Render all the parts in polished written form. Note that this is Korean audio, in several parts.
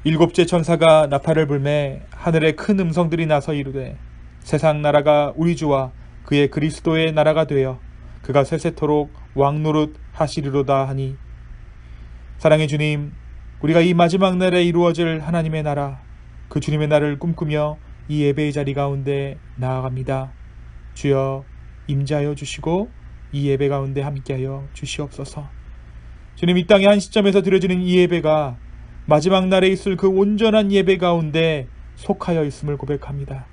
일곱째 천사가 나팔을 불매 하늘에 큰 음성들이 나서 이르되 세상 나라가 우리 주와 그의 그리스도의 나라가 되어 그가 세세토록 왕노릇 하시리로다 하니. 사랑의 주님, 우리가 이 마지막 날에 이루어질 하나님의 나라, 그 주님의 날을 꿈꾸며 이 예배의 자리 가운데 나아갑니다. 주여 임재하여 주시고 이 예배 가운데 함께하여 주시옵소서. 주님, 이 땅의 한 시점에서 드려지는 이 예배가 마지막 날에 있을 그 온전한 예배 가운데 속하여 있음을 고백합니다.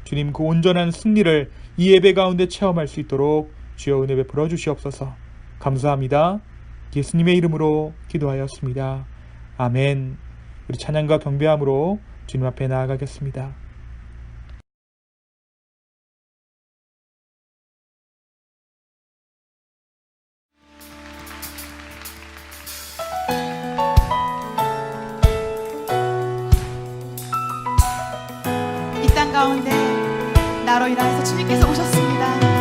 주님, 그 온전한 승리를 이 예배 가운데 체험할 수 있도록 주여 은혜 베풀어 주시옵소서. 감사합니다. 예수님의 이름으로 기도하였습니다. 아멘. 우리 찬양과 경배함으로 주님 앞에 나아가겠습니다. 이 땅 가운데 나로 인하여서 주님께서 오셨습니다.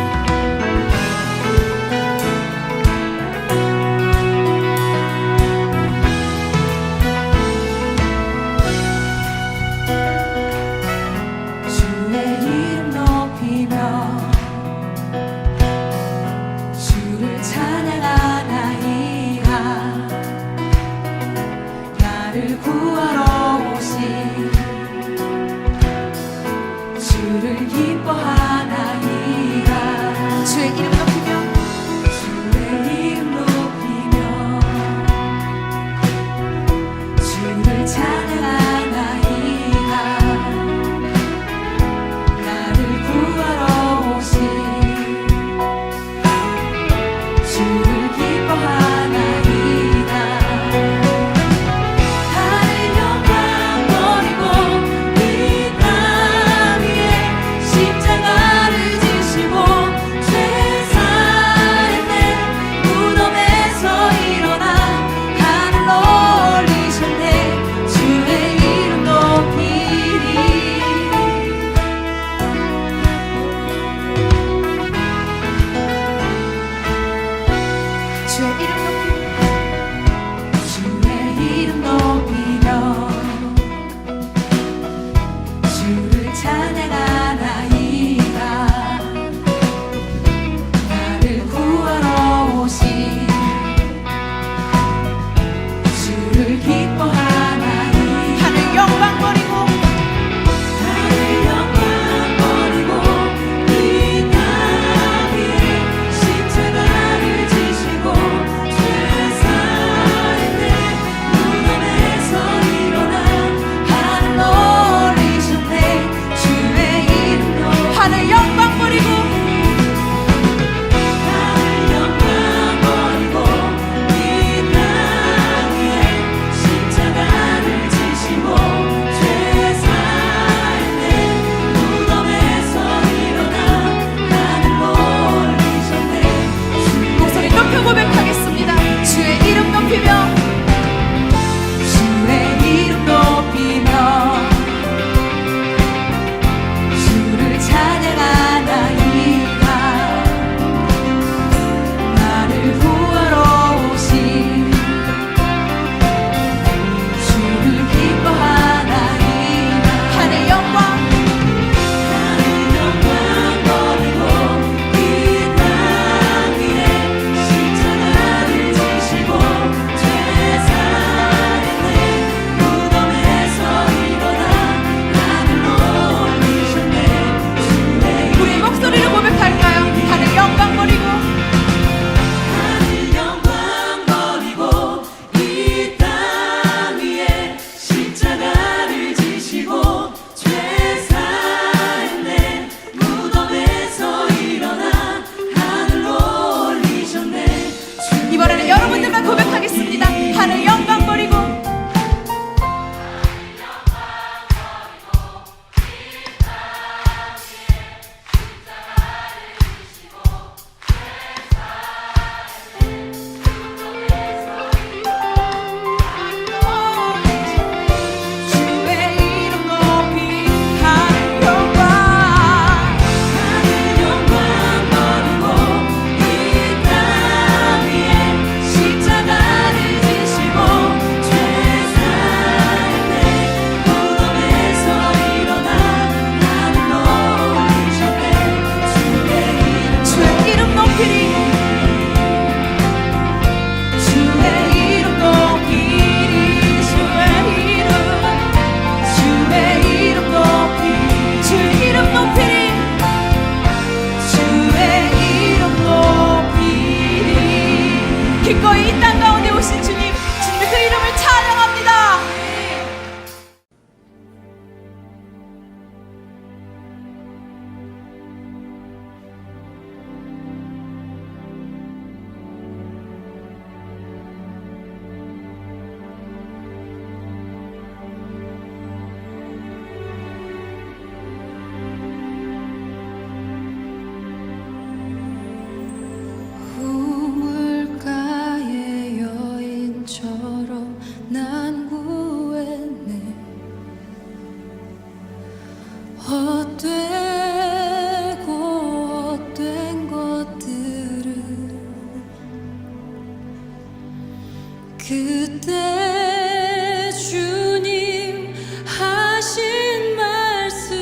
그때 주님 하신 말씀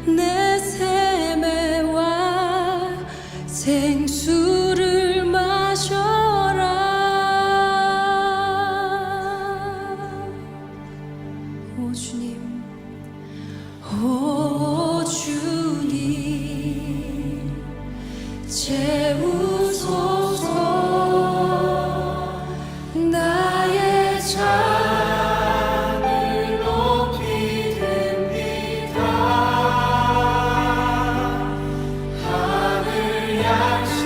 내 샘에와 생수를 마셔라. 오 주님, 오 주님 채우소서. 나의 잔을 높이 듭니다. 하늘 양식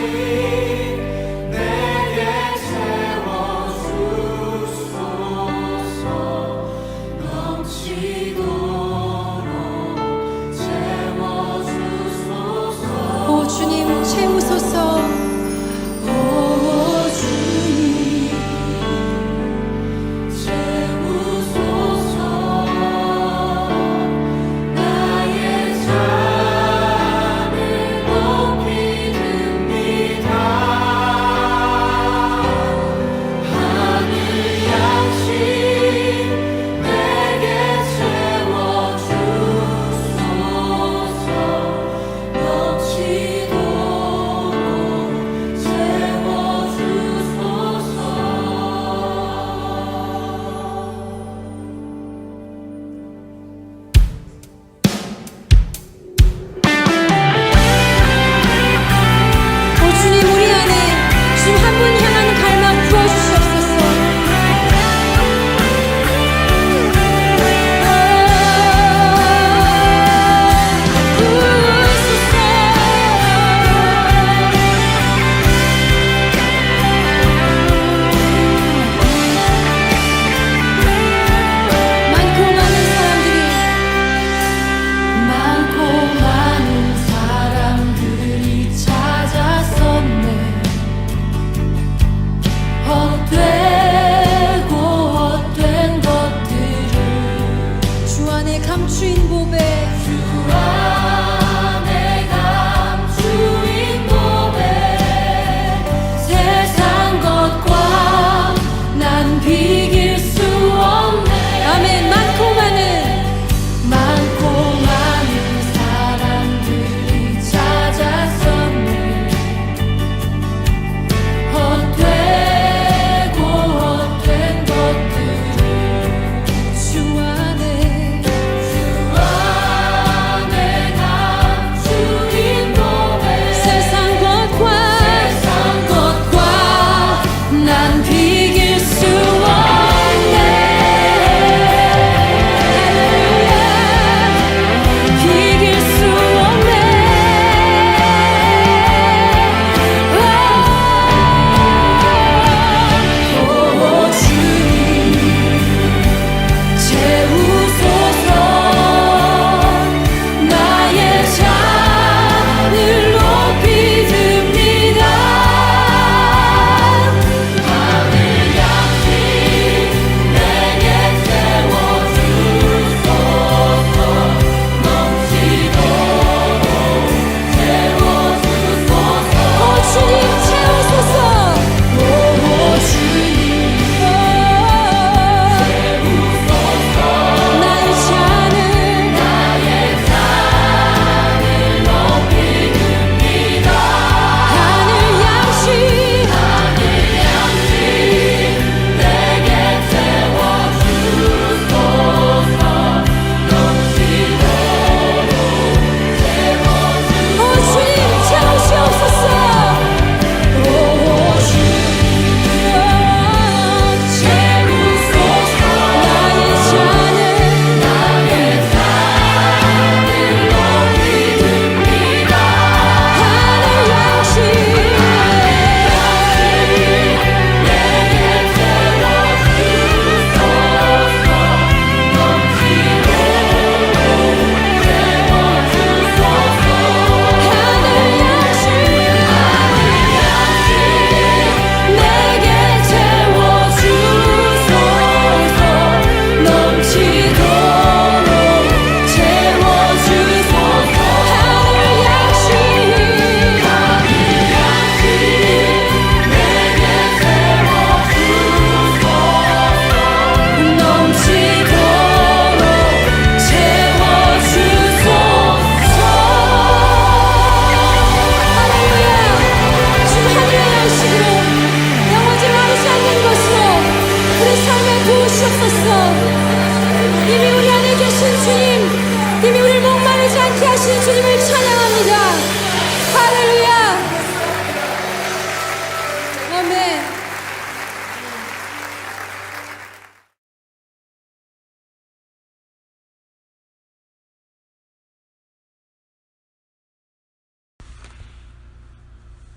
내게 채워주소서. 넘치도록 채워주소서. 오 주님 채우소서. 오 주님 채우소서. 나의 잔을 높이 듭니다.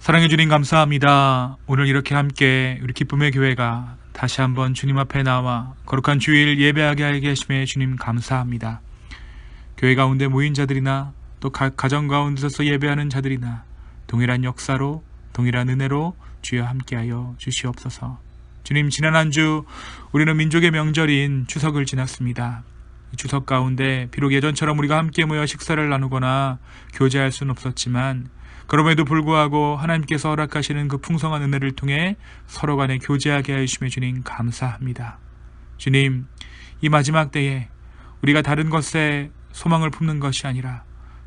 사랑해 주님 감사합니다. 오늘 이렇게 함께 우리 기쁨의 교회가 다시 한번 주님 앞에 나와 거룩한 주일 예배하게 하게 하심에 주님 감사합니다. 교회 가운데 모인 자들이나 또 가정 가운데서 예배하는 자들이나 동일한 역사로 동일한 은혜로 주여 함께하여 주시옵소서. 주님, 지난 한 주 우리는 민족의 명절인 추석을 지났습니다. 이 추석 가운데 비록 예전처럼 우리가 함께 모여 식사를 나누거나 교제할 수는 없었지만 그럼에도 불구하고 하나님께서 허락하시는 그 풍성한 은혜를 통해 서로 간에 교제하게 하시며 주님 감사합니다. 주님, 이 마지막 때에 우리가 다른 것에 소망을 품는 것이 아니라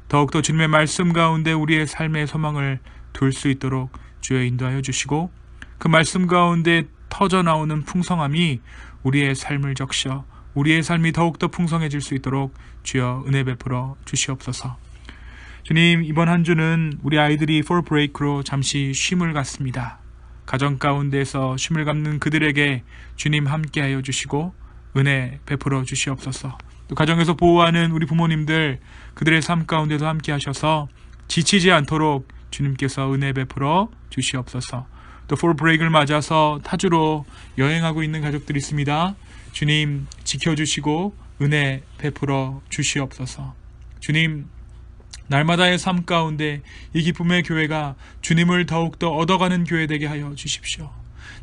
더욱더 주님의 말씀 가운데 우리의 삶의 소망을 둘 수 있도록 주여 인도하여 주시고 그 말씀 가운데 터져나오는 풍성함이 우리의 삶을 적셔 우리의 삶이 더욱더 풍성해질 수 있도록 주여 은혜 베풀어 주시옵소서. 주님, 이번 한 주는 우리 아이들이 fall break로 잠시 쉼을 갖습니다. 가정 가운데서 쉼을 갖는 그들에게 주님 함께하여 주시고 은혜 베풀어 주시옵소서. 또 가정에서 보호하는 우리 부모님들 그들의 삶 가운데도 함께하셔서 지치지 않도록 주님께서 은혜 베풀어 주시옵소서. 또 fall break을 맞아서 타주로 여행하고 있는 가족들이 있습니다. 주님 지켜주시고 은혜 베풀어 주시옵소서. 주님, 날마다의 삶 가운데 이 기쁨의 교회가 주님을 더욱더 얻어가는 교회 되게 하여 주십시오.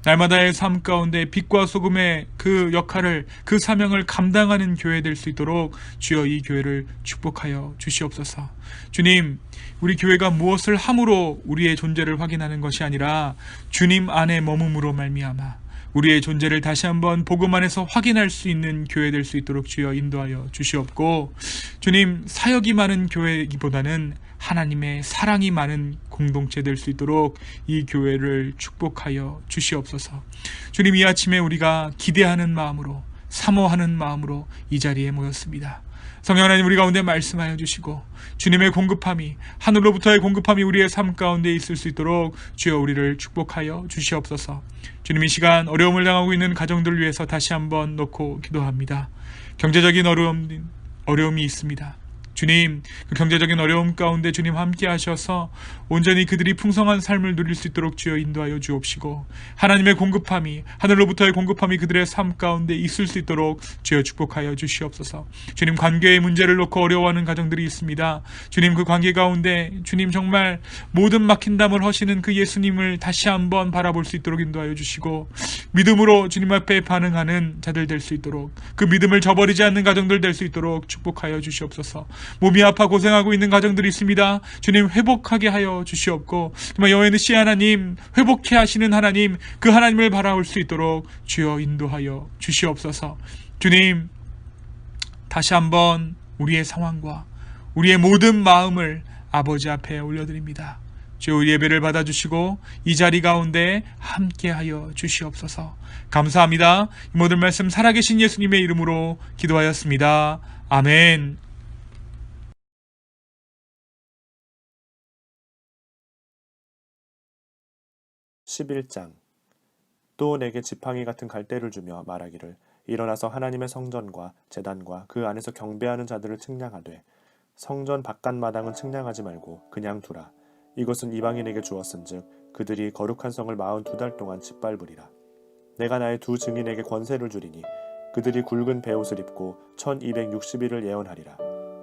날마다의 삶 가운데 빛과 소금의 그 역할을, 그 사명을 감당하는 교회 될 수 있도록 주여 이 교회를 축복하여 주시옵소서. 주님, 우리 교회가 무엇을 함으로 우리의 존재를 확인하는 것이 아니라 주님 안에 머금으로 말미암아 우리의 존재를 다시 한번 복음 안에서 확인할 수 있는 교회 될 수 있도록 주여 인도하여 주시옵고, 주님, 사역이 많은 교회이기보다는 하나님의 사랑이 많은 공동체 될 수 있도록 이 교회를 축복하여 주시옵소서. 주님, 이 아침에 우리가 기대하는 마음으로, 사모하는 마음으로 이 자리에 모였습니다. 성령 하나님, 우리 가운데 말씀하여 주시고 주님의 공급함이, 하늘로부터의 공급함이 우리의 삶 가운데 있을 수 있도록 주여 우리를 축복하여 주시옵소서. 주님, 이 시간 어려움을 당하고 있는 가정들을 위해서 다시 한번 놓고 기도합니다. 경제적인 어려움이 있습니다. 주님, 그 경제적인 어려움 가운데 주님 함께 하셔서 온전히 그들이 풍성한 삶을 누릴 수 있도록 주여 인도하여 주옵시고, 하나님의 공급함이, 하늘로부터의 공급함이 그들의 삶 가운데 있을 수 있도록 주여 축복하여 주시옵소서. 주님, 관계의 문제를 놓고 어려워하는 가정들이 있습니다. 주님, 그 관계 가운데 주님 정말 모든 막힌담을 허시는 그 예수님을 다시 한번 바라볼 수 있도록 인도하여 주시고, 믿음으로 주님 앞에 반응하는 자들 될 수 있도록, 그 믿음을 저버리지 않는 가정들 될 수 있도록 축복하여 주시옵소서. 몸이 아파 고생하고 있는 가정들이 있습니다. 주님, 회복하게 하여 주시옵고, 정말 여호와의 시 하나님, 회복해 하시는 하나님, 그 하나님을 바라볼 수 있도록 주여 인도하여 주시옵소서. 주님, 다시 한번 우리의 상황과 우리의 모든 마음을 아버지 앞에 올려드립니다. 주여, 우리 예배를 받아주시고 이 자리 가운데 함께하여 주시옵소서. 감사합니다. 이 모든 말씀 살아계신 예수님의 이름으로 기도하였습니다. 아멘. 11장. 또 내게 지팡이 같은 갈대를 주며 말하기를, 일어나서 하나님의 성전과 제단과 그 안에서 경배하는 자들을 측량하되 성전 바깥마당은 측량하지 말고 그냥 두라. 이것은 이방인에게 주었은즉 그들이 거룩한 성을 42달 동안 짓밟으리라. 내가 나의 두 증인에게 권세를 주리니 그들이 굵은 베옷을 입고 1260일을 예언하리라.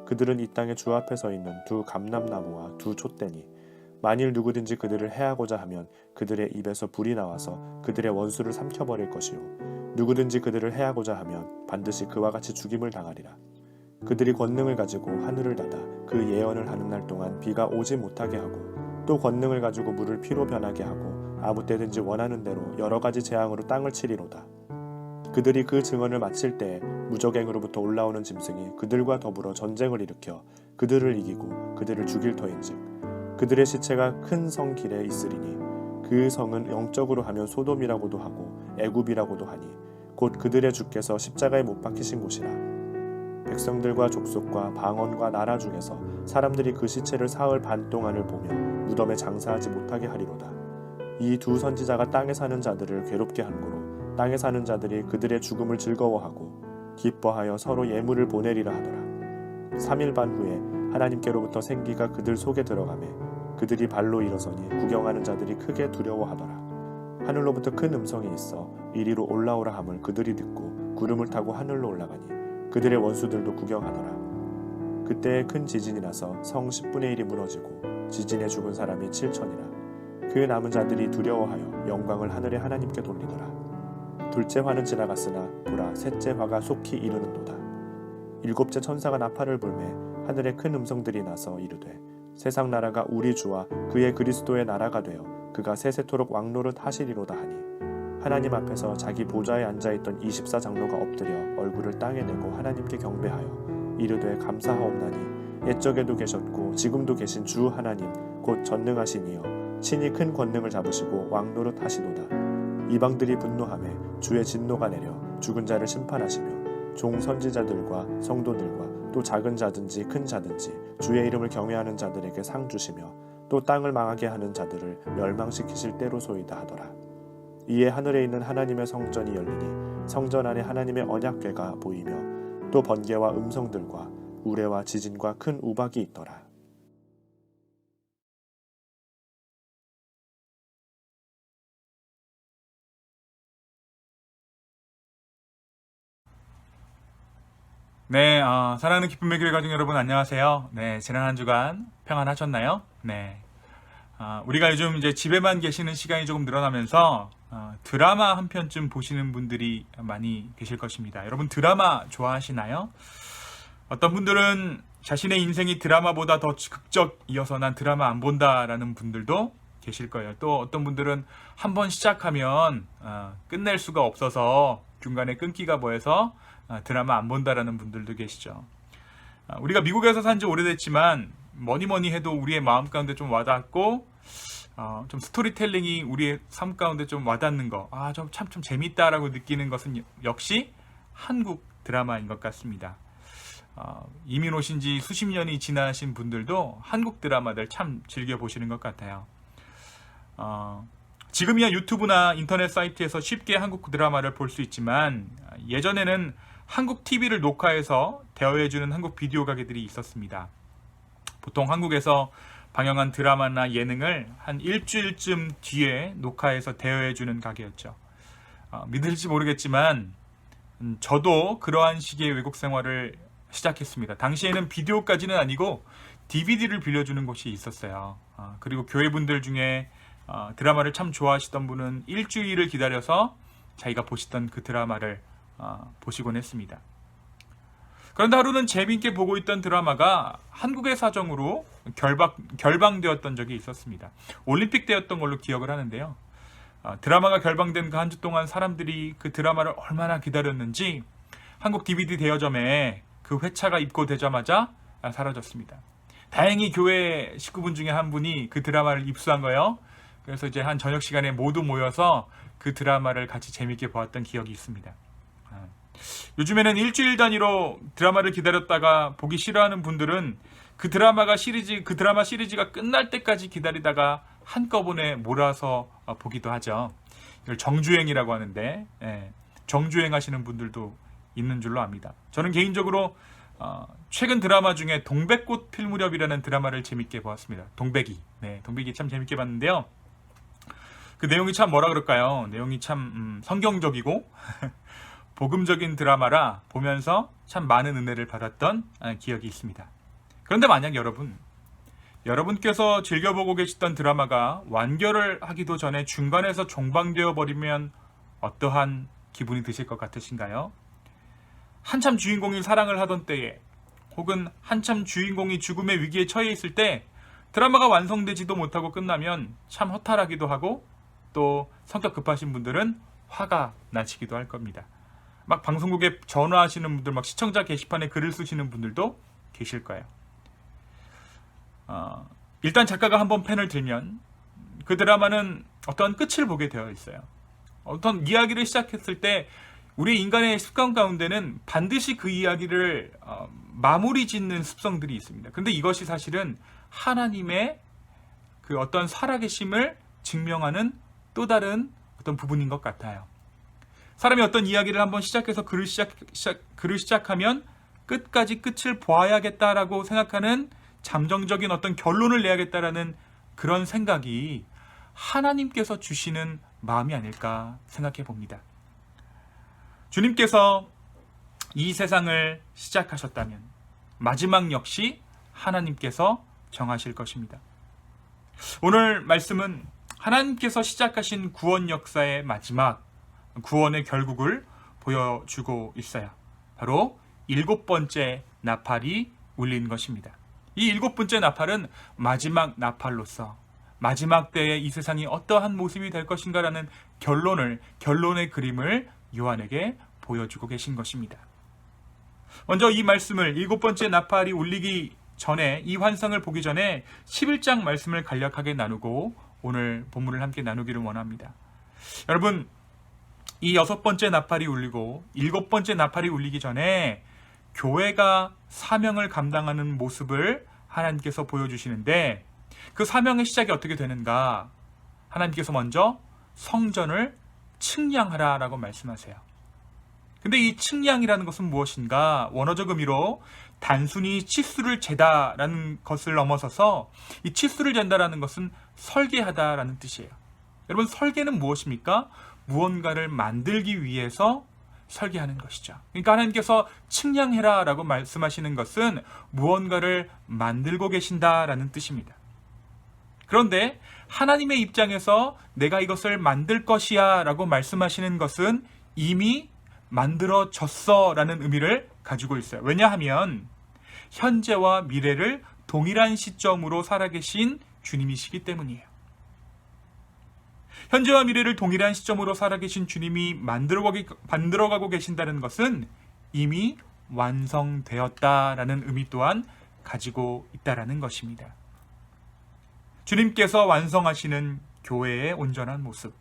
그들은 이 땅에 주 앞에 서 있는 두 감람나무와 두 촛대니, 만일 누구든지 그들을 해하고자 하면 그들의 입에서 불이 나와서 그들의 원수를 삼켜버릴 것이요, 누구든지 그들을 해하고자 하면 반드시 그와 같이 죽임을 당하리라. 그들이 권능을 가지고 하늘을 닫아 그 예언을 하는 날 동안 비가 오지 못하게 하고, 또 권능을 가지고 물을 피로 변하게 하고 아무 때든지 원하는 대로 여러 가지 재앙으로 땅을 치리로다. 그들이 그 증언을 마칠 때에 무적행으로부터 올라오는 짐승이 그들과 더불어 전쟁을 일으켜 그들을 이기고 그들을 죽일 터인즉, 그들의 시체가 큰 성 길에 있으리니 그 성은 영적으로 하면 소돔이라고도 하고 애굽이라고도 하니 곧 그들의 주께서 십자가에 못 박히신 곳이라. 백성들과 족속과 방언과 나라 중에서 사람들이 그 시체를 사흘 반 동안을 보며 무덤에 장사하지 못하게 하리로다. 이 두 선지자가 땅에 사는 자들을 괴롭게 하므로 땅에 사는 자들이 그들의 죽음을 즐거워하고 기뻐하여 서로 예물을 보내리라 하더라. 3일 반 후에 하나님께로부터 생기가 그들 속에 들어가매 그들이 발로 일어서니 구경하는 자들이 크게 두려워하더라. 하늘로부터 큰 음성이 있어 이리로 올라오라 함을 그들이 듣고 구름을 타고 하늘로 올라가니 그들의 원수들도 구경하더라. 그때 큰 지진이 나서 성 10분의 1이 무너지고 지진에 죽은 사람이 7천이라. 그 남은 자들이 두려워하여 영광을 하늘의 하나님께 돌리더라. 둘째 화는 지나갔으나 보라 셋째 화가 속히 이르는도다. 일곱째 천사가 나팔을 불매 하늘에 큰 음성들이 나서 이르되 세상 나라가 우리 주와 그의 그리스도의 나라가 되어 그가 세세토록 왕노릇 하시리로다 하니 하나님 앞에서 자기 보좌에 앉아있던 24장로가 엎드려 얼굴을 땅에 대고 하나님께 경배하여 이르되 감사하옵나니 옛적에도 계셨고 지금도 계신 주 하나님 곧 전능하신 이여 친히 큰 권능을 잡으시고 왕노릇 하시도다. 이방들이 분노하매 주의 진노가 내려 죽은 자를 심판하시며 종 선지자들과 성도들과 또 작은 자든지 큰 자든지 주의 이름을 경외하는 자들에게 상 주시며 또 땅을 망하게 하는 자들을 멸망시키실 때로소이다 하더라. 이에 하늘에 있는 하나님의 성전이 열리니 성전 안에 하나님의 언약궤가 보이며 또 번개와 음성들과 우레와 지진과 큰 우박이 있더라. 네, 사랑하는 기쁨의 교회 가족 여러분 안녕하세요. 네, 지난 한 주간 평안하셨나요? 네, 우리가 요즘 이제 집에만 계시는 시간이 조금 늘어나면서 드라마 한 편쯤 보시는 분들이 많이 계실 것입니다. 여러분 드라마 좋아하시나요? 어떤 분들은 자신의 인생이 드라마보다 더 극적이어서 난 드라마 안 본다라는 분들도 계실 거예요. 또 어떤 분들은 한번 시작하면 끝낼 수가 없어서 중간에 끊기가 뭐해서 드라마 안 본다라는 분들도 계시죠. 우리가 미국에서 산 지 오래됐지만 뭐니 해도 우리의 마음 가운데 좀 와닿고 좀 스토리텔링이 우리의 삶 가운데 좀 와닿는 거, 좀 재밌다라고 느끼는 것은 역시 한국 드라마인 것 같습니다. 이민 오신 지 수십 년이 지나신 분들도 한국 드라마들 참 즐겨 보시는 것 같아요. 지금이야 유튜브나 인터넷 사이트에서 쉽게 한국 드라마를 볼 수 있지만 예전에는 한국 TV를 녹화해서 대여해주는 한국 비디오 가게들이 있었습니다. 보통 한국에서 방영한 드라마나 예능을 한 일주일쯤 뒤에 녹화해서 대여해주는 가게였죠. 믿을지 모르겠지만 저도 그러한 식의 외국 생활을 시작했습니다. 당시에는 비디오까지는 아니고 DVD를 빌려주는 곳이 있었어요. 그리고 교회분들 중에 드라마를 참 좋아하시던 분은 일주일을 기다려서 자기가 보시던 그 드라마를 보시곤 했습니다. 그런데 하루는 재미있게 보고 있던 드라마가 한국의 사정으로 결방되었던 적이 있었습니다. 올림픽 때였던 걸로 기억을 하는데요. 드라마가 결방된 그 한 주 동안 사람들이 그 드라마를 얼마나 기다렸는지 한국 DVD 대여점에 그 회차가 입고되자마자 사라졌습니다. 다행히 교회 식구분 중에 한 분이 그 드라마를 입수한 거예요. 그래서 이제 한 저녁 시간에 모두 모여서 그 드라마를 같이 재밌게 보았던 기억이 있습니다. 요즘에는 일주일 단위로 드라마를 기다렸다가 보기 싫어하는 분들은 그 드라마 시리즈가 끝날 때까지 기다리다가 한꺼번에 몰아서 보기도 하죠. 이걸 정주행이라고 하는데 정주행 하시는 분들도 있는 줄로 압니다. 저는 개인적으로 최근 드라마 중에 동백꽃 필 무렵이라는 드라마를 재밌게 보았습니다. 동백이 참 재밌게 봤는데요. 그 내용이 참 뭐라 그럴까요? 내용이 참 성경적이고 복음적인 드라마라 보면서 참 많은 은혜를 받았던 기억이 있습니다. 그런데 만약 여러분께서 즐겨보고 계시던 드라마가 완결을 하기도 전에 중간에서 종방되어 버리면 어떠한 기분이 드실 것 같으신가요? 한참 주인공이 사랑을 하던 때에 혹은 한참 주인공이 죽음의 위기에 처해 있을 때 드라마가 완성되지도 못하고 끝나면 참 허탈하기도 하고 또 성격 급하신 분들은 화가 나시기도 할 겁니다. 막 방송국에 전화하시는 분들, 막 시청자 게시판에 글을 쓰시는 분들도 계실 거예요. 일단 작가가 한번 펜을 들면 그 드라마는 어떤 끝을 보게 되어 있어요. 어떤 이야기를 시작했을 때 우리 인간의 습관 가운데는 반드시 그 이야기를 마무리 짓는 습성들이 있습니다. 그런데 이것이 사실은 하나님의 그 어떤 살아계심을 증명하는 또 다른 어떤 부분인 것 같아요. 사람이 어떤 이야기를 한번 시작해서 글을 시작하면 끝까지 끝을 보아야겠다라고 생각하는 잠정적인 어떤 결론을 내야겠다라는 그런 생각이 하나님께서 주시는 마음이 아닐까 생각해 봅니다. 주님께서 이 세상을 시작하셨다면 마지막 역시 하나님께서 정하실 것입니다. 오늘 말씀은 하나님께서 시작하신 구원 역사의 마지막, 구원의 결국을 보여주고 있어요. 바로 7번째 나팔이 울린 것입니다. 이 7번째 나팔은 마지막 나팔로서 마지막 때에 이 세상이 어떠한 모습이 될 것인가라는 결론의 그림을 요한에게 보여주고 계신 것입니다. 먼저 이 말씀을 7번째 나팔이 울리기 전에, 이 환상을 보기 전에 11장 말씀을 간략하게 나누고 오늘 본문을 함께 나누기를 원합니다. 여러분, 이 6번째 나팔이 울리고 7번째 나팔이 울리기 전에 교회가 사명을 감당하는 모습을 하나님께서 보여주시는데, 그 사명의 시작이 어떻게 되는가? 하나님께서 먼저 성전을 측량하라 라고 말씀하세요. 근데 이 측량이라는 것은 무엇인가? 원어적 의미로 단순히 치수를 재다라는 것을 넘어서서 이 치수를 잰다라는 것은 설계하다라는 뜻이에요. 여러분, 설계는 무엇입니까? 무언가를 만들기 위해서 설계하는 것이죠. 그러니까 하나님께서 측량해라 라고 말씀하시는 것은 무언가를 만들고 계신다라는 뜻입니다. 그런데 하나님의 입장에서 내가 이것을 만들 것이야 라고 말씀하시는 것은 이미 만들어졌어 라는 의미를 가지고 있어요. 왜냐하면 현재와 미래를 동일한 시점으로 살아계신 주님이시기 때문이에요. 현재와 미래를 동일한 시점으로 살아계신 주님이 만들어가고 계신다는 것은 이미 완성되었다라는 의미 또한 가지고 있다라는 것입니다. 주님께서 완성하시는 교회의 온전한 모습,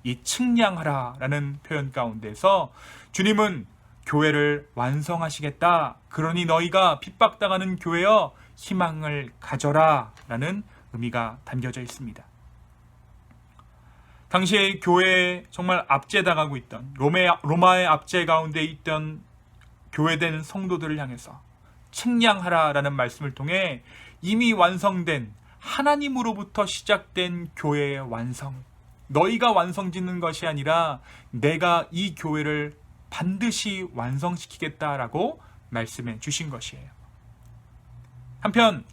이 측량하라라는 표현 가운데서 주님은 교회를 완성하시겠다. 그러니 너희가 핍박당하는 교회여 희망을 가져라 라는 의미가 담겨져 있습니다. 당시에 교회에 정말 압제당하고 있던 로마의 압제 가운데 있던 교회된 성도들을 향해서 측량하라라는 말씀을 통해 이미 완성된 하나님으로부터 시작된 교회의 완성, 너희가 완성짓는 것이 아니라 내가 이 교회를 반드시 완성시키겠다라고 말씀해 주신 것이에요. 한편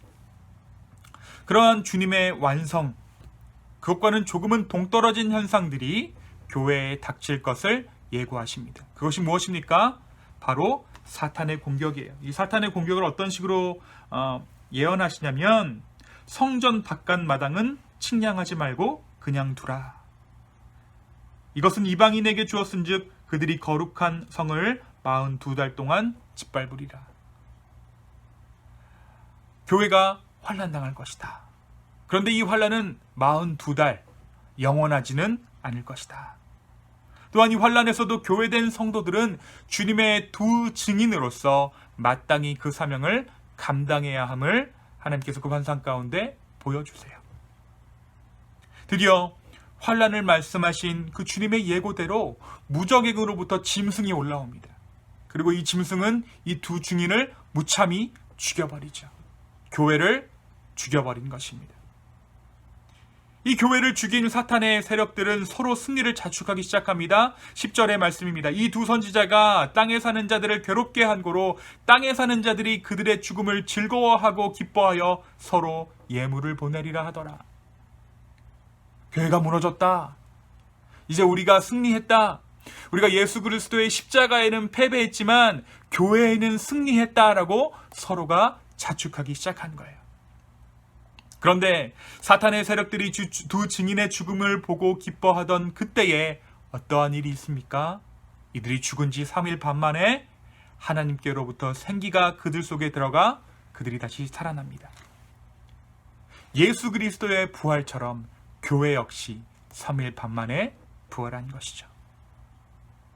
그러한 주님의 완성, 그것과는 조금은 동떨어진 현상들이 교회에 닥칠 것을 예고하십니다. 그것이 무엇입니까? 바로 사탄의 공격이에요. 이 사탄의 공격을 어떤 식으로 예언하시냐면, 성전 바깥 마당은 측량하지 말고 그냥 두라. 이것은 이방인에게 주었은즉 그들이 거룩한 성을 42달 동안 짓밟으리라. 교회가 환난당할 것이다. 그런데 이 환난은 42달 영원하지는 않을 것이다. 또한 이 환난에서도 교회된 성도들은 주님의 두 증인으로서 마땅히 그 사명을 감당해야 함을 하나님께서 그 환상 가운데 보여주세요. 드디어 환난을 말씀하신 그 주님의 예고대로 무적에게로부터 짐승이 올라옵니다. 그리고 이 짐승은 이 두 증인을 무참히 죽여버리죠. 교회를 죽여버린 것입니다. 이 교회를 죽인 사탄의 세력들은 서로 승리를 자축하기 시작합니다. 10절의 말씀입니다. 이 두 선지자가 땅에 사는 자들을 괴롭게 한 고로 땅에 사는 자들이 그들의 죽음을 즐거워하고 기뻐하여 서로 예물을 보내리라 하더라. 교회가 무너졌다. 이제 우리가 승리했다. 우리가 예수 그리스도의 십자가에는 패배했지만 교회에는 승리했다라고 서로가 자축하기 시작한 거예요. 그런데 사탄의 세력들이 두 증인의 죽음을 보고 기뻐하던 그때에 어떠한 일이 있습니까? 이들이 죽은 지 3일 반 만에 하나님께로부터 생기가 그들 속에 들어가 그들이 다시 살아납니다. 예수 그리스도의 부활처럼 교회 역시 3일 반 만에 부활한 것이죠.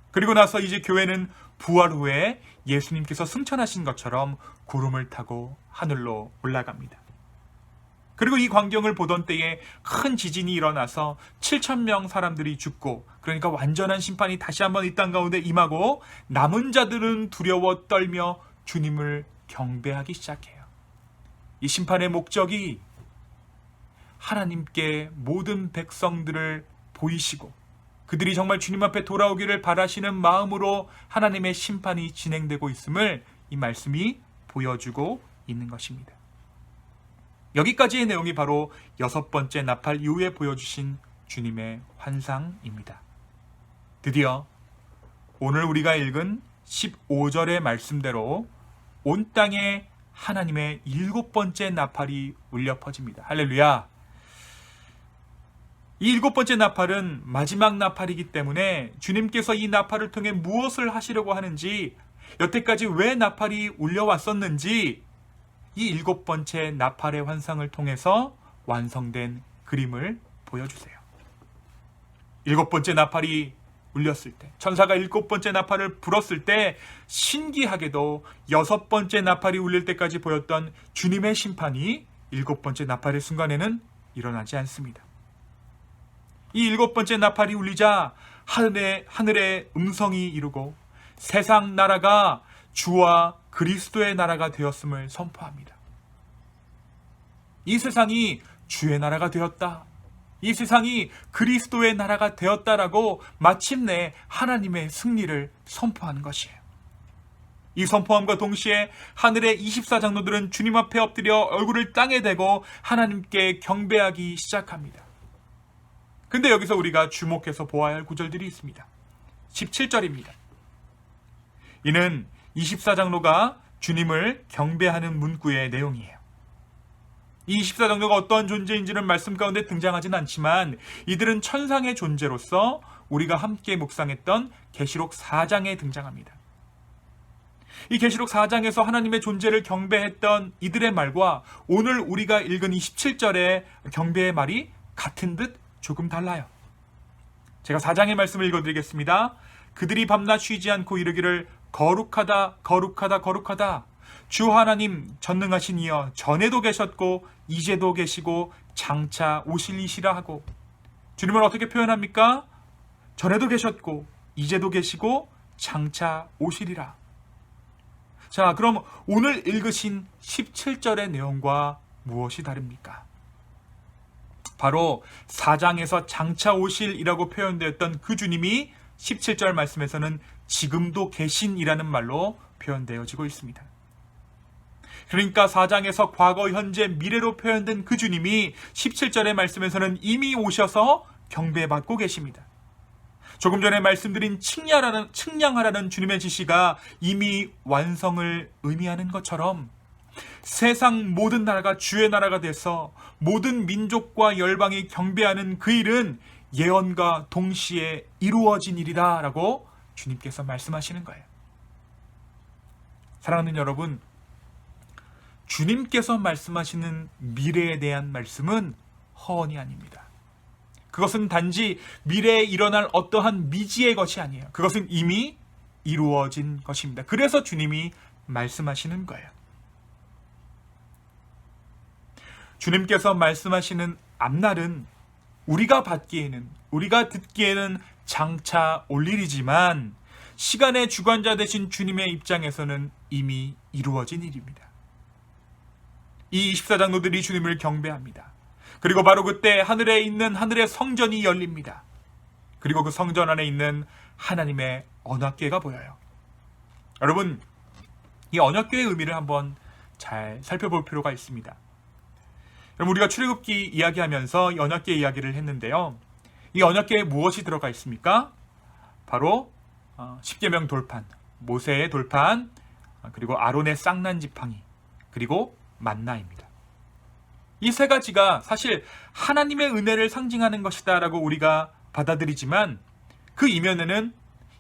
그리고 나서 이제 교회는 부활 후에 예수님께서 승천하신 것처럼 구름을 타고 하늘로 올라갑니다. 그리고 이 광경을 보던 때에 큰 지진이 일어나서 7,000명 사람들이 죽고, 그러니까 완전한 심판이 다시 한번 이 땅 가운데 임하고 남은 자들은 두려워 떨며 주님을 경배하기 시작해요. 이 심판의 목적이 하나님께 모든 백성들을 보이시고 그들이 정말 주님 앞에 돌아오기를 바라시는 마음으로 하나님의 심판이 진행되고 있음을 이 말씀이 보여주고 있는 것입니다. 여기까지의 내용이 바로 6번째 나팔 이후에 보여주신 주님의 환상입니다. 드디어 오늘 우리가 읽은 15절의 말씀대로 온 땅에 하나님의 7번째 나팔이 울려 퍼집니다. 할렐루야! 이 7번째 나팔은 마지막 나팔이기 때문에 주님께서 이 나팔을 통해 무엇을 하시려고 하는지, 여태까지 왜 나팔이 울려왔었는지 이 7번째 나팔의 환상을 통해서 완성된 그림을 보여주세요. 7번째 나팔이 울렸을 때, 천사가 7번째 나팔을 불었을 때 신기하게도 6번째 나팔이 울릴 때까지 보였던 주님의 심판이 7번째 나팔의 순간에는 일어나지 않습니다. 이 7번째 나팔이 울리자 하늘의 음성이 이루고 세상 나라가 주와 그리스도의 나라가 되었음을 선포합니다. 이 세상이 주의 나라가 되었다. 이 세상이 그리스도의 나라가 되었다라고 마침내 하나님의 승리를 선포하는 것이에요. 이 선포함과 동시에 하늘의 24장로들은 주님 앞에 엎드려 얼굴을 땅에 대고 하나님께 경배하기 시작합니다. 근데 여기서 우리가 주목해서 보아야 할 구절들이 있습니다. 17절입니다. 이는 24장로가 주님을 경배하는 문구의 내용이에요. 이 24장로가 어떠한 존재인지는 말씀 가운데 등장하진 않지만 이들은 천상의 존재로서 우리가 함께 묵상했던 계시록 4장에 등장합니다. 이 계시록 4장에서 하나님의 존재를 경배했던 이들의 말과 오늘 우리가 읽은 이 17절의 경배의 말이 같은 듯 조금 달라요. 제가 4장의 말씀을 읽어드리겠습니다. 그들이 밤낮 쉬지 않고 이르기를 거룩하다 거룩하다 거룩하다 주 하나님 전능하신 이여 전에도 계셨고 이제도 계시고 장차 오실 이시라 하고, 주님을 어떻게 표현합니까? 전에도 계셨고 이제도 계시고 장차 오시리라. 자, 그럼 오늘 읽으신 17절의 내용과 무엇이 다릅니까? 바로 4장에서 장차 오실이라고 표현되었던 그 주님이 17절 말씀에서는 지금도 계신이라는 말로 표현되어지고 있습니다. 그러니까 4장에서 과거, 현재, 미래로 표현된 그 주님이 17절의 말씀에서는 이미 오셔서 경배받고 계십니다. 조금 전에 말씀드린 측량하라는 주님의 지시가 이미 완성을 의미하는 것처럼 세상 모든 나라가 주의 나라가 돼서 모든 민족과 열방이 경배하는 그 일은 예언과 동시에 이루어진 일이다 라고 주님께서 말씀하시는 거예요. 사랑하는 여러분, 주님께서 말씀하시는 미래에 대한 말씀은 허언이 아닙니다. 그것은 단지 미래에 일어날 어떠한 미지의 것이 아니에요. 그것은 이미 이루어진 것입니다. 그래서 주님이 말씀하시는 거예요. 주님께서 말씀하시는 앞날은 우리가 받기에는, 우리가 듣기에는 장차 올 일이지만 시간의 주관자 되신 주님의 입장에서는 이미 이루어진 일입니다. 이 24장로들이 주님을 경배합니다. 그리고 바로 그때 하늘에 있는 하늘의 성전이 열립니다. 그리고 그 성전 안에 있는 하나님의 언약궤가 보여요. 여러분, 이 언약궤의 의미를 한번 잘 살펴볼 필요가 있습니다. 여러분, 우리가 출애굽기 이야기하면서 이 언약궤 이야기를 했는데요. 이 언약궤에 무엇이 들어가 있습니까? 바로 십계명 돌판, 모세의 돌판, 그리고 아론의 쌍난 지팡이, 그리고 만나입니다. 이 세 가지가 사실 하나님의 은혜를 상징하는 것이다 라고 우리가 받아들이지만 그 이면에는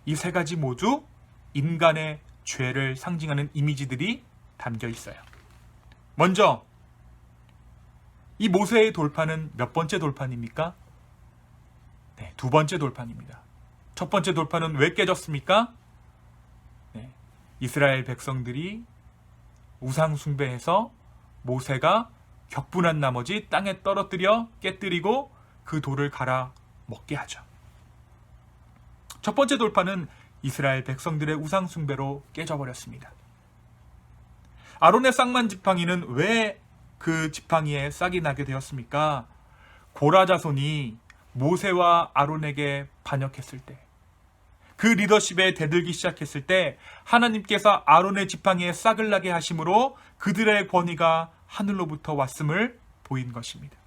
이 세 가지 모두 인간의 죄를 상징하는 이미지들이 담겨 있어요. 먼저 이 모세의 돌판은 몇 번째 돌판입니까? 네, 2번째 돌판입니다. 첫 번째 돌판은 왜 깨졌습니까? 네, 이스라엘 백성들이 우상 숭배해서 모세가 격분한 나머지 땅에 떨어뜨려 깨뜨리고 그 돌을 갈아 먹게 하죠. 첫 번째 돌판은 이스라엘 백성들의 우상 숭배로 깨져버렸습니다. 아론의 쌍난 지팡이는 왜 그 지팡이에 싹이 나게 되었습니까? 고라 자손이 모세와 아론에게 반역했을 때, 그 리더십에 대들기 시작했을 때 하나님께서 아론의 지팡이에 싹을 나게 하심으로 그들의 권위가 하늘로부터 왔음을 보인 것입니다.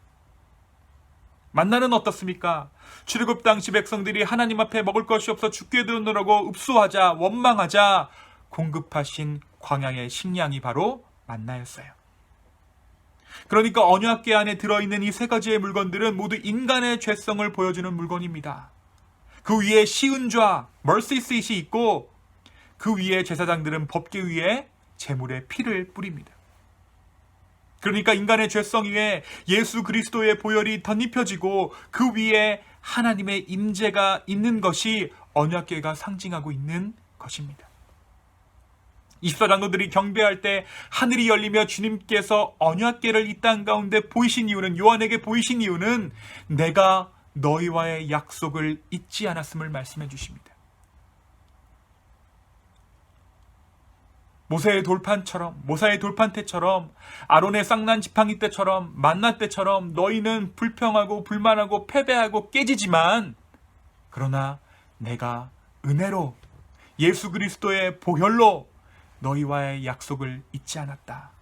만나는 어떻습니까? 출애굽 당시 백성들이 하나님 앞에 먹을 것이 없어 죽게 되느라고 읍소하자 원망하자 공급하신 광야의 식량이 바로 만나였어요. 그러니까 언약궤 안에 들어있는 이 세 가지의 물건들은 모두 인간의 죄성을 보여주는 물건입니다. 그 위에 시은좌, mercy seat이 있고 그 위에 제사장들은 법궤 위에 제물의 피를 뿌립니다. 그러니까 인간의 죄성 위에 예수 그리스도의 보혈이 덧입혀지고 그 위에 하나님의 임재가 있는 것이 언약궤가 상징하고 있는 것입니다. 24장로들이 경배할 때 하늘이 열리며 주님께서 언약궤를 이 땅 가운데 보이신 이유는, 요한에게 보이신 이유는 내가 너희와의 약속을 잊지 않았음을 말씀해 주십니다. 모세의 돌판때처럼 아론의 쌍난 지팡이 때처럼 만나 때처럼 너희는 불평하고 불만하고 패배하고 깨지지만 그러나 내가 은혜로 예수 그리스도의 보혈로 너희와의 약속을 잊지 않았다.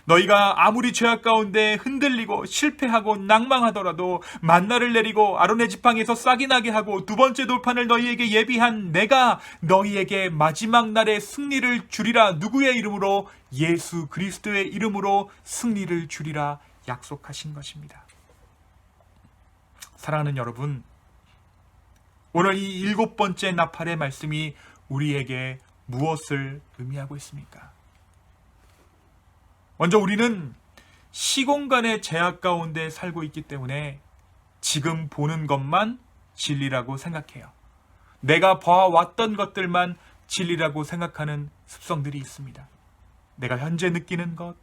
너희가 아무리 죄악 가운데 흔들리고 실패하고 낭망하더라도 만나를 내리고 아론의 지팡이에서 싹이 나게 하고 두 번째 돌판을 너희에게 예비한 내가 너희에게 마지막 날에 승리를 주리라. 누구의 이름으로? 예수 그리스도의 이름으로 승리를 주리라 약속하신 것입니다. 사랑하는 여러분, 오늘 이 7번째 나팔의 말씀이 우리에게 무엇을 의미하고 있습니까? 먼저 우리는 시공간의 제약 가운데 살고 있기 때문에 지금 보는 것만 진리라고 생각해요. 내가 봐왔던 것들만 진리라고 생각하는 습성들이 있습니다. 내가 현재 느끼는 것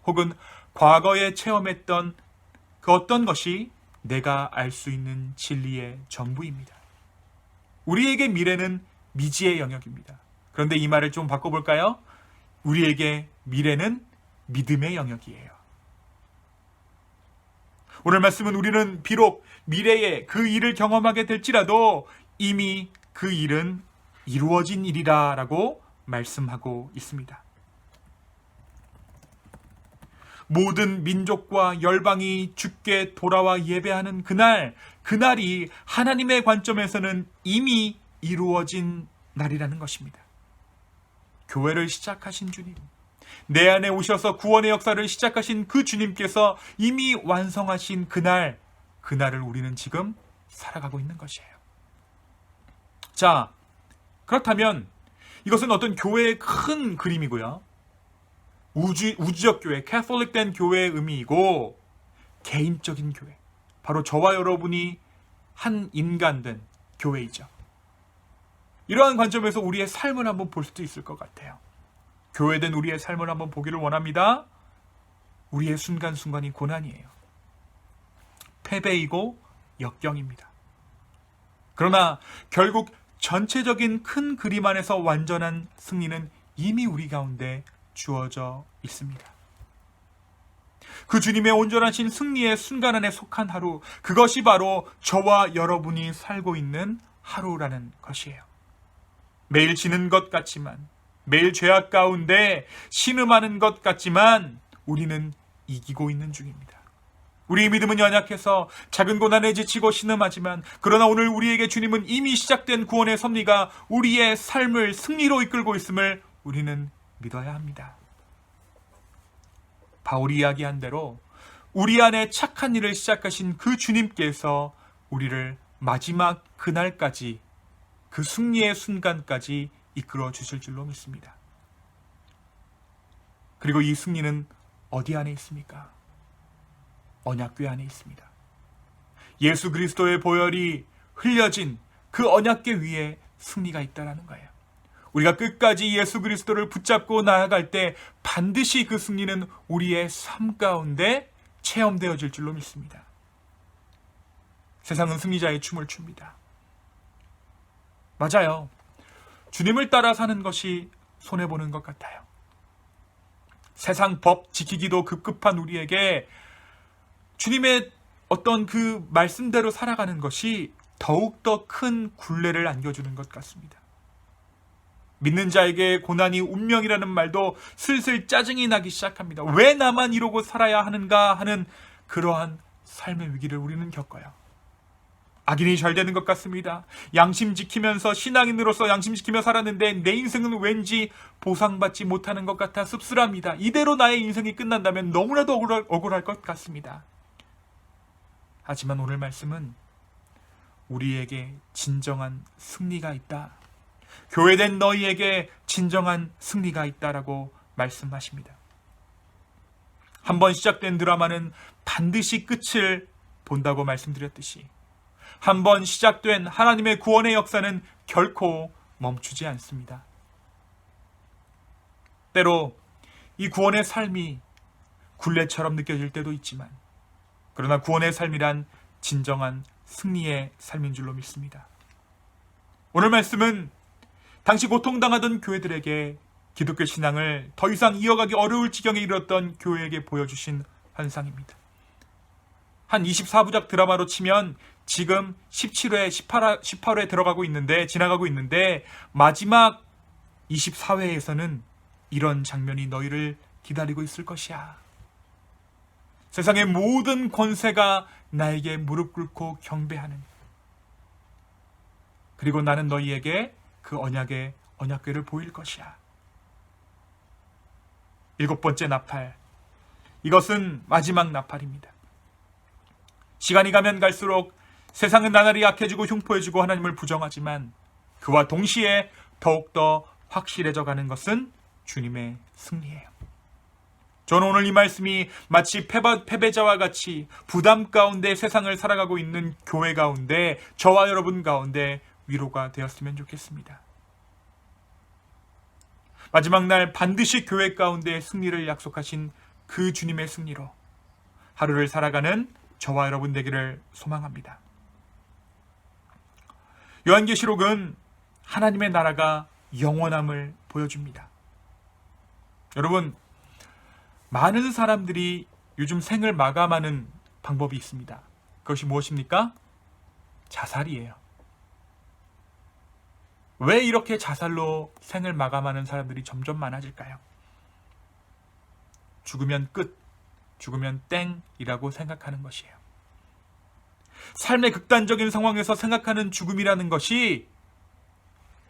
혹은 과거에 체험했던 그 어떤 것이 내가 알 수 있는 진리의 전부입니다. 우리에게 미래는 미지의 영역입니다. 그런데 이 말을 좀 바꿔볼까요? 우리에게 미래는 믿음의 영역이에요. 오늘 말씀은 우리는 비록 미래에 그 일을 경험하게 될지라도 이미 그 일은 이루어진 일이라 라고 말씀하고 있습니다. 모든 민족과 열방이 주께 돌아와 예배하는 그날이 하나님의 관점에서는 이미 이루어진 날이라는 것입니다. 교회를 시작하신 주님, 내 안에 오셔서 구원의 역사를 시작하신 그 주님께서 이미 완성하신 그날을 우리는 지금 살아가고 있는 것이에요. 자, 그렇다면 이것은 어떤 교회의 큰 그림이고요. 우주적 교회, 캐톨릭된 교회의 의미이고 개인적인 교회, 바로 저와 여러분이 한 인간 된 교회이죠. 이러한 관점에서 우리의 삶을 한번 볼 수도 있을 것 같아요. 교회된 우리의 삶을 한번 보기를 원합니다. 우리의 순간순간이 고난이에요. 패배이고 역경입니다. 그러나 결국 전체적인 큰 그림 안에서 완전한 승리는 이미 우리 가운데 주어져 있습니다. 그 주님의 온전하신 승리의 순간 안에 속한 하루, 그것이 바로 저와 여러분이 살고 있는 하루라는 것이에요. 매일 지는 것 같지만, 매일 죄악 가운데 신음하는 것 같지만 우리는 이기고 있는 중입니다. 우리의 믿음은 연약해서 작은 고난에 지치고 신음하지만, 그러나 오늘 우리에게 주님은 이미 시작된 구원의 섭리가 우리의 삶을 승리로 이끌고 있음을 우리는 믿어야 합니다. 바울이 이야기한 대로 우리 안에 착한 일을 시작하신 그 주님께서 우리를 마지막 그날까지, 그 승리의 순간까지 이끌어 주실 줄로 믿습니다. 그리고 이 승리는 어디 안에 있습니까? 언약궤 안에 있습니다. 예수 그리스도의 보혈이 흘려진 그 언약궤 위에 승리가 있다는 거예요. 우리가 끝까지 예수 그리스도를 붙잡고 나아갈 때 반드시 그 승리는 우리의 삶 가운데 체험되어질 줄로 믿습니다. 세상은 승리자의 춤을 춥니다. 맞아요. 주님을 따라 사는 것이 손해보는 것 같아요. 세상 법 지키기도 급급한 우리에게 주님의 어떤 그 말씀대로 살아가는 것이 더욱더 큰 굴레를 안겨주는 것 같습니다. 믿는 자에게 고난이 운명이라는 말도 슬슬 짜증이 나기 시작합니다. 왜 나만 이러고 살아야 하는가 하는 그러한 삶의 위기를 우리는 겪어요. 악인이 잘 되는 것 같습니다. 양심 지키면서 신앙인으로서 양심 지키며 살았는데 내 인생은 왠지 보상받지 못하는 것 같아 씁쓸합니다. 이대로 나의 인생이 끝난다면 너무나도 억울할 것 같습니다. 하지만 오늘 말씀은 우리에게 진정한 승리가 있다. 교회된 너희에게 진정한 승리가 있다라고 말씀하십니다. 한번 시작된 드라마는 반드시 끝을 본다고 말씀드렸듯이 한번 시작된 하나님의 구원의 역사는 결코 멈추지 않습니다. 때로 이 구원의 삶이 굴레처럼 느껴질 때도 있지만 그러나 구원의 삶이란 진정한 승리의 삶인 줄로 믿습니다. 오늘 말씀은 당시 고통당하던 교회들에게 기독교 신앙을 더 이상 이어가기 어려울 지경에 이르렀던 교회에게 보여주신 환상입니다. 한 24부작 드라마로 치면 지금 17회, 18회 지나가고 있는데 마지막 24회에서는 이런 장면이 너희를 기다리고 있을 것이야. 세상의 모든 권세가 나에게 무릎 꿇고 경배하는, 그리고 나는 너희에게 그 언약의 언약궤를 보일 것이야. 7번째 나팔, 이것은 마지막 나팔입니다. 시간이 가면 갈수록 세상은 나날이 약해지고 흉포해지고 하나님을 부정하지만 그와 동시에 더욱더 확실해져 가는 것은 주님의 승리예요. 저는 오늘 이 말씀이 마치 패배자와 같이 부담 가운데 세상을 살아가고 있는 교회 가운데 저와 여러분 가운데 위로가 되었으면 좋겠습니다. 마지막 날 반드시 교회 가운데 승리를 약속하신 그 주님의 승리로 하루를 살아가는 저와 여러분 되기를 소망합니다. 요한계시록은 하나님의 나라가 영원함을 보여줍니다. 여러분, 많은 사람들이 요즘 생을 마감하는 방법이 있습니다. 그것이 무엇입니까? 자살이에요. 왜 이렇게 자살로 생을 마감하는 사람들이 점점 많아질까요? 죽으면 끝, 죽으면 땡이라고 생각하는 것이에요. 삶의 극단적인 상황에서 생각하는 죽음이라는 것이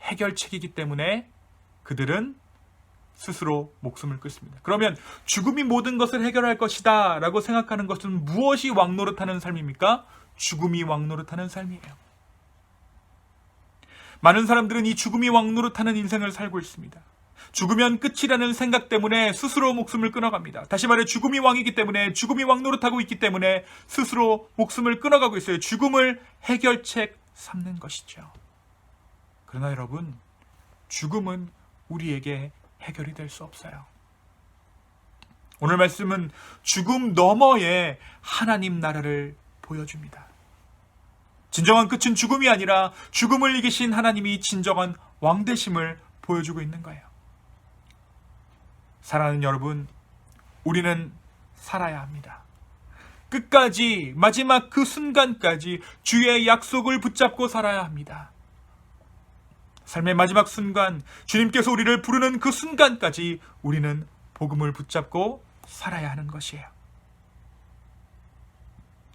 해결책이기 때문에 그들은 스스로 목숨을 끊습니다. 그러면 죽음이 모든 것을 해결할 것이다 라고 생각하는 것은 무엇이 왕노릇하는 삶입니까? 죽음이 왕노릇하는 삶이에요. 많은 사람들은 이 죽음이 왕노릇하는 인생을 살고 있습니다. 죽으면 끝이라는 생각 때문에 스스로 목숨을 끊어갑니다. 다시 말해 죽음이 왕이기 때문에, 죽음이 왕노릇하고 있기 때문에 스스로 목숨을 끊어가고 있어요. 죽음을 해결책 삼는 것이죠. 그러나 여러분, 죽음은 우리에게 해결이 될 수 없어요. 오늘 말씀은 죽음 너머에 하나님 나라를 보여줍니다. 진정한 끝은 죽음이 아니라 죽음을 이기신 하나님이 진정한 왕되심을 보여주고 있는 거예요. 사랑하는 여러분, 우리는 살아야 합니다. 끝까지, 마지막 그 순간까지 주의 약속을 붙잡고 살아야 합니다. 삶의 마지막 순간, 주님께서 우리를 부르는 그 순간까지 우리는 복음을 붙잡고 살아야 하는 것이에요.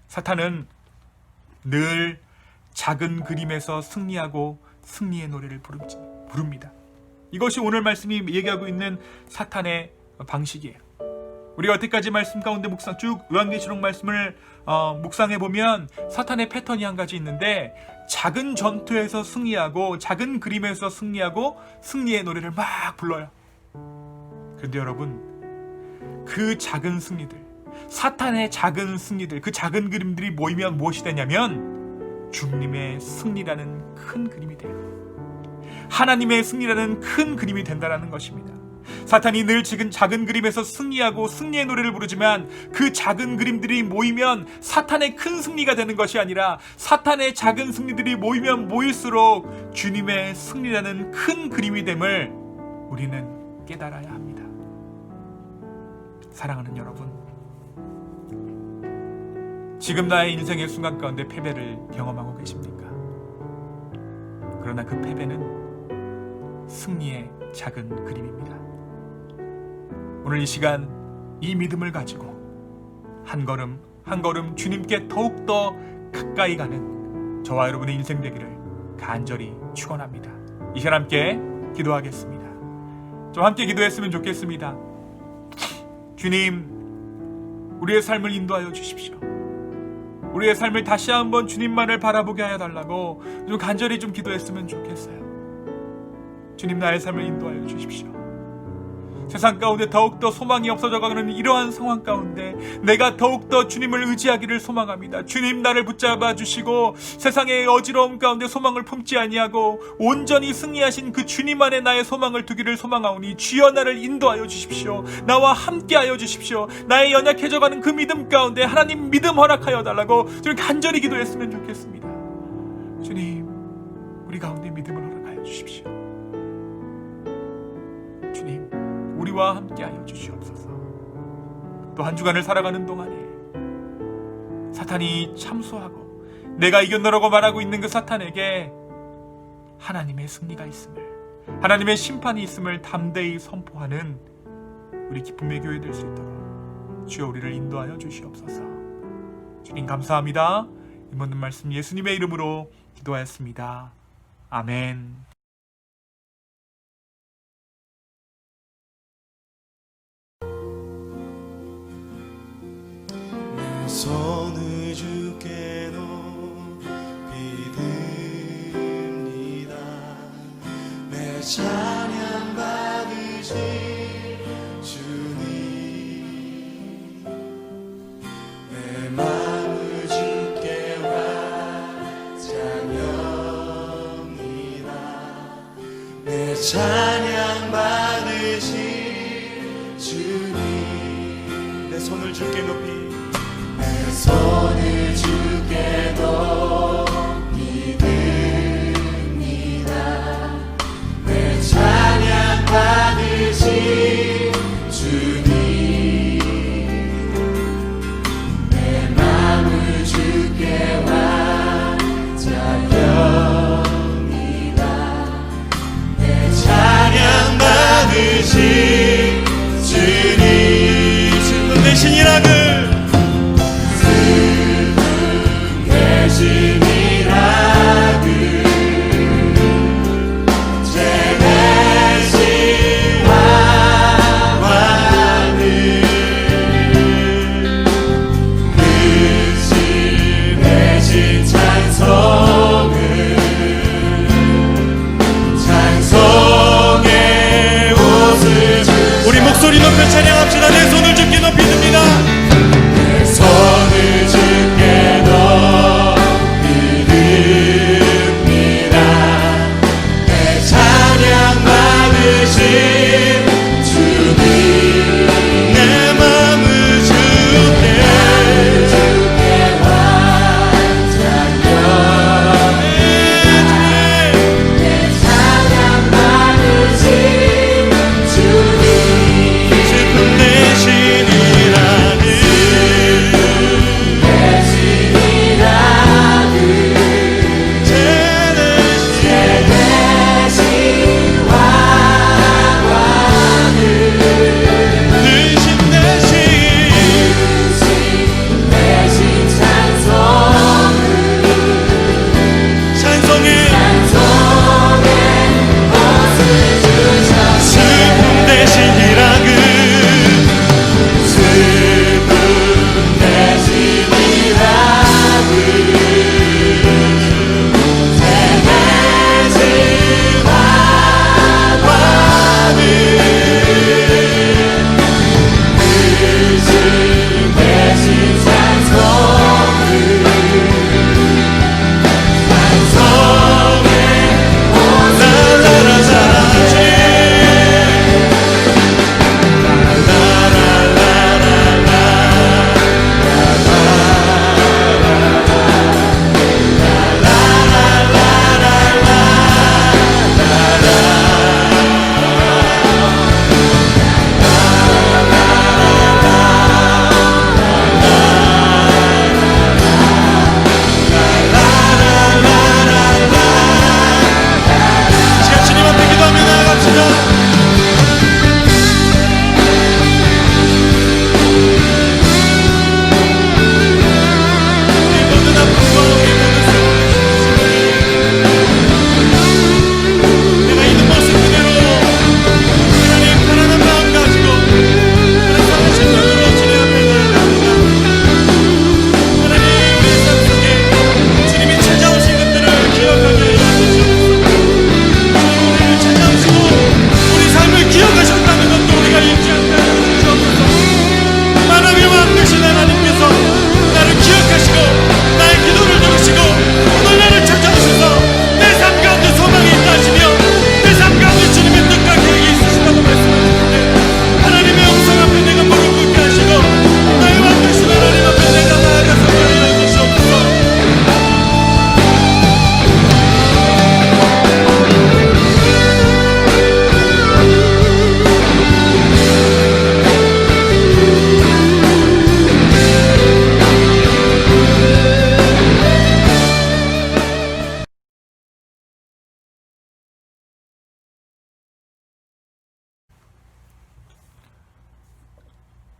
사탄은 늘 작은 그림에서 승리하고 승리의 노래를 부릅니다. 이것이 오늘 말씀이 얘기하고 있는 사탄의 방식이에요. 우리가 여태까지 말씀 가운데 쭉 요한계시록 말씀을 묵상해 보면 사탄의 패턴이 한 가지 있는데, 작은 전투에서 승리하고 작은 그림에서 승리하고 승리의 노래를 막 불러요. 그런데 여러분, 그 작은 승리들, 사탄의 작은 승리들, 그 작은 그림들이 모이면 무엇이 되냐면 주님의 승리라는 큰 그림이 돼요. 하나님의 승리라는 큰 그림이 된다는 것입니다. 사탄이 늘 지금 작은 그림에서 승리하고 승리의 노래를 부르지만 그 작은 그림들이 모이면 사탄의 큰 승리가 되는 것이 아니라 사탄의 작은 승리들이 모이면 모일수록 주님의 승리라는 큰 그림이 됨을 우리는 깨달아야 합니다. 사랑하는 여러분, 지금 나의 인생의 순간 가운데 패배를 경험하고 계십니까? 그러나 그 패배는 승리의 작은 그림입니다. 오늘 이 시간 이 믿음을 가지고 한 걸음 한 걸음 주님께 더욱더 가까이 가는 저와 여러분의 인생 되기를 간절히 축원합니다. 이 시간 함께 기도하겠습니다. 좀 함께 기도했으면 좋겠습니다. 주님, 우리의 삶을 인도하여 주십시오. 우리의 삶을 다시 한번 주님만을 바라보게 하여 달라고 좀 간절히 좀 기도했으면 좋겠어요. 주님, 나의 삶을 인도하여 주십시오. 세상 가운데 더욱더 소망이 없어져가는 이러한 상황 가운데 내가 더욱더 주님을 의지하기를 소망합니다. 주님, 나를 붙잡아 주시고 세상의 어지러움 가운데 소망을 품지 아니하고 온전히 승리하신 그 주님 안에 나의 소망을 두기를 소망하오니 주여 나를 인도하여 주십시오. 나와 함께하여 주십시오. 나의 연약해져가는 그 믿음 가운데 하나님 믿음 허락하여 달라고 좀 간절히 기도했으면 좋겠습니다. 주님, 우리 가운데 믿음을 허락하여 주십시오. 주님, 우리와 함께하여 주시옵소서. 또 한 주간을 살아가는 동안에 사탄이 참소하고 내가 이겨내라고 말하고 있는 그 사탄에게 하나님의 승리가 있음을, 하나님의 심판이 있음을 담대히 선포하는 우리 기쁨의 교회 될 수 있도록 주여 우리를 인도하여 주시옵소서. 주님 감사합니다. 이 모든 말씀 예수님의 이름으로 기도하였습니다. 아멘. 손을 주께 높이 듭니다. 내 찬양 받으신 주님, 내 마음을 주께 완전합니다. 내 찬양 받으신 주님, 내 손을 주께 높이, 손을 주께 높이 듭니다. 내 찬양 받으신 주님, 내 마음을 주께 완전합니다. 내 찬양 받으신 주님, 주님 대신 일하는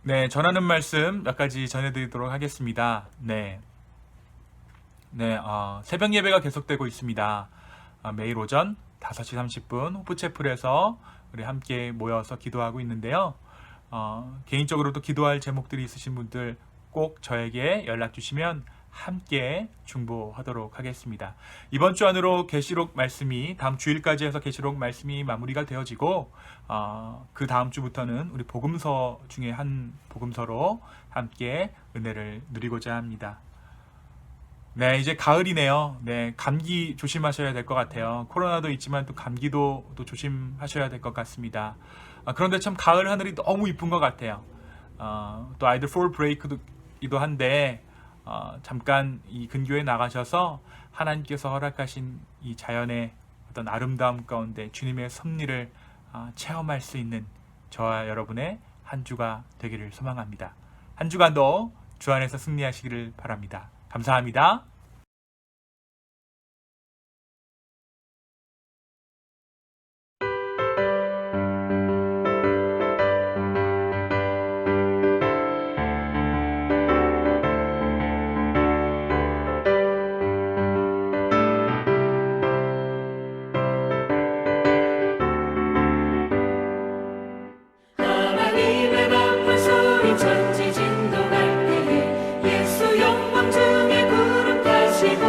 네, 전하는 말씀 몇 가지 전해드리도록 하겠습니다. 새벽 예배가 계속되고 있습니다. 매일 오전 5시 30분 호프채플에서 우리 함께 모여서 기도하고 있는데요. 개인적으로도 기도할 제목들이 있으신 분들 꼭 저에게 연락 주시면 함께 중보하도록 하겠습니다. 이번 주 안으로 계시록 말씀이 다음 주일까지 해서 계시록 말씀이 마무리가 되어지고 그 다음 주부터는 우리 복음서 중에 한 복음서로 함께 은혜를 누리고자 합니다. 네, 이제 가을이네요. 네, 감기 조심하셔야 될 것 같아요. 코로나도 있지만 또 감기도 또 조심하셔야 될 것 같습니다. 그런데 참 가을 하늘이 너무 이쁜 것 같아요. 또 아이들 폴 브레이크이기도 한데 잠깐 이 근교에 나가셔서 하나님께서 허락하신 이 자연의 어떤 아름다움 가운데 주님의 섭리를 체험할 수 있는 저와 여러분의 한 주가 되기를 소망합니다. 한 주간도 주 안에서 승리하시기를 바랍니다. 감사합니다. 하나님의 나팔 소리 천지진동할 때에 예수 영광 중에 구름 타시고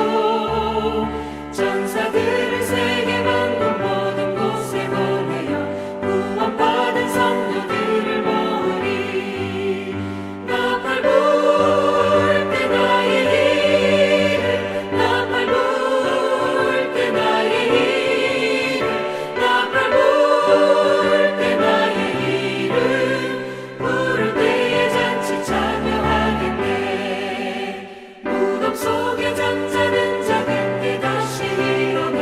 전사들을 세계 만국 모든 곳에 보내어 구원받은 성도들을 모으리. 나팔 불 때 나의 일을 나팔 불 때 나의 일을 나팔 불 때 나의 일을 부를 때에 잔치 참여하겠네. 무덤 속에 잠자는 자 그때 다시 일어나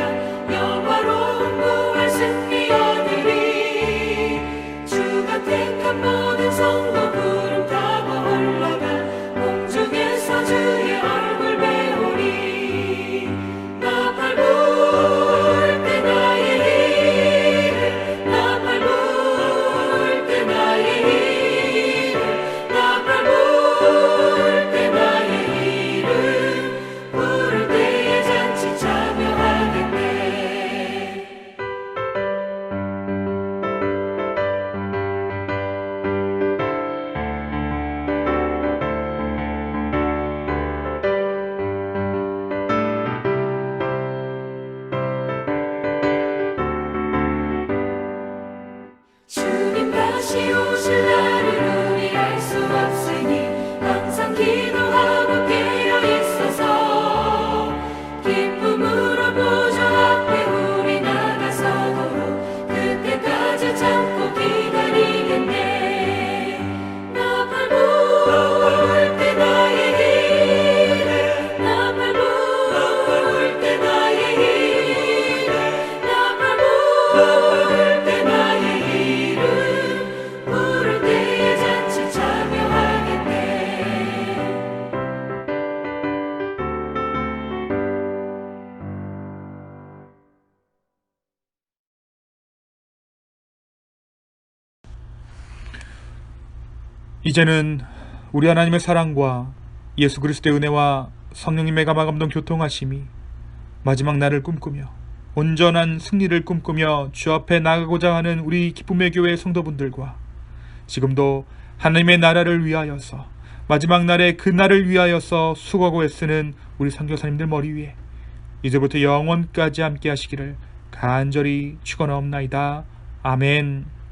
영화로운 부활 승리 얻으리. 주가 택한 모든 성도 구름 타고 올라가 공중에서 주의 얼굴 배우리. 나팔 불 때 나의 일을 나팔 불 때 나의 일을 나팔 불 때 나의 일을 부를 때에 잔치 참여하겠네. 주님 다시 오실 날을 우리 알 수 없으니 항상 기도하고 깨어 있어서 기쁨으로 보좌 앞에 우리 나가서도록 그때까지 참고 기다리겠네. 나팔 불 때 나의 일을 나팔 불 때 나의 일을 나팔 불 때 나의 일을 부를 때에 잔치 참여하겠네. 이제는 우리 하나님의 사랑과 예수 그리스도의 은혜와 성령님의 감화감동 교통하심이 마지막 날을 꿈꾸며 온전한 승리를 꿈꾸며 주 앞에 나가고자 하는 우리 기쁨의 교회 성도분들과 지금도 하나님의 나라를 위하여서 마지막 날에 그 날을 위하여서 수고하고 애쓰는 우리 선교사님들 머리 위에 이제부터 영원까지 함께 하시기를 간절히 축원하옵나이다. 아멘.